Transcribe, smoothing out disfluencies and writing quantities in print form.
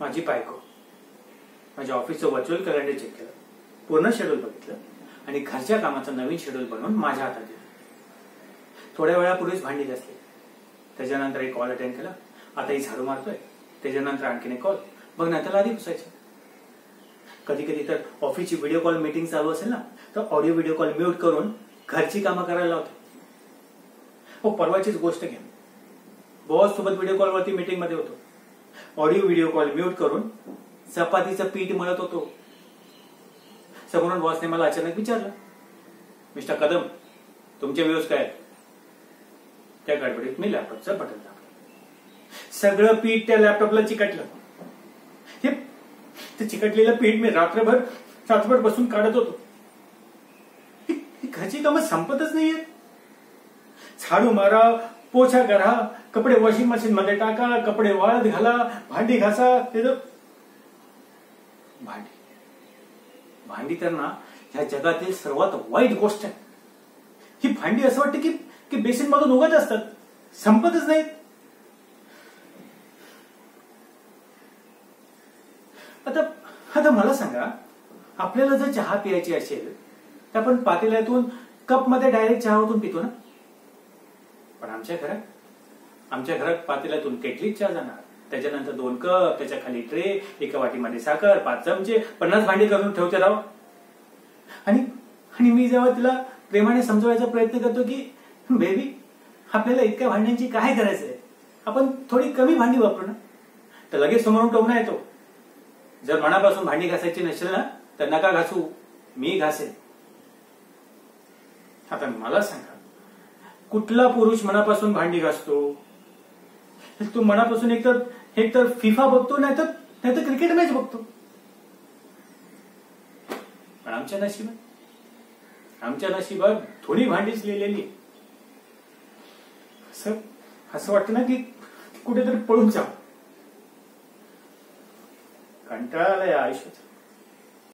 माझी बायको माझ्या ऑफिसचं व्हर्च्युअल कॅलेंडर चेक केलं, पूर्ण शेड्यूल बघितलं आणि घरच्या कामाचं नवीन शेड्यूल बनवून माझ्या हातात दिलं. थोड्या वेळापूर्वीच भांडी घासली, त्याच्यानंतर एक कॉल अटेंड केला, आता ही झाडू मारतोय, त्याच्यानंतर आणखीन एक कॉल, मग नंतर आधी पुसायचं. कधी कधी तर ऑफिसची व्हिडिओ कॉल मीटिंग चालू असेल ना, तर ऑडिओ व्हिडिओ कॉल म्यूट करून घरची कामं करायला लावतो. हो, परवाचीच गोष्ट घ्या, बॉस सोबत व्हिडिओ कॉलवरती मीटिंग मध्ये होतो, ऑडिओ व्हिडिओ कॉल म्यूट करून चपातीचं पीठ मळत होतो. समोरून बॉसने मला अचानक विचारलं, मिस्टर कदम तुमचे व्ह्यूज काय? त्या गडबडीत मी लॅपटॉपचं बटन दाबलं, सगळं पीठ त्या लॅपटॉपला चिकटलं. ते चिकटलेलं पीठ मी रात्रभर बसून काढत होतो. घरची कामं संपतच नाहीये. झाडू मारा, पोछा करा, कपडे वॉशिंग मशीन मध्ये टाका, कपडे वाळत घाला, भांडी घासा. भांडी तर ना ह्या जगातील सर्वात वाईट गोष्ट आहे. ही भांडी असं वाटतं की बेसिन मधून उगत असतात, संपतच नाहीत. आता मला सांगा, आपल्याला जर चहा प्यायची असेल तर आपण पातेल्यातून कप मध्ये डायरेक्ट चहा ओतून पितो ना. पण आमच्या घरात पातेल्यातून केटलीत चहा जाणार, त्याच्यानंतर 2 कप, त्याच्या खाली ट्रे, एका वाटीमध्ये साखर, 5 चमचे, 50 भांडी करून ठेवते राव. आणि मी जेव्हा तिला प्रेमाने समजवायचा प्रयत्न करतो की बेबी आपल्याला इतक्या भांड्यांची काय करायचंय, आपण थोडी कमी भांडी वापरू ना, तर लगेच समोरून टोमणा येतो, जर मनापासून भांडी घासायची नसेल ना तर नका घासू, मी घासेन. आता मला सांगा, कुठला पुरुष मनापासून भांडी घासतो? तो मनापासून एकतर फिफा बघतो, नाहीतर क्रिकेट मॅच बघतो. पण आमच्या नशिबात थोडी भांडीच लिहिलेली. असं वाटतं ना की कुठेतरी पळून जावं. कंटाळा आलाय आयुष्यात.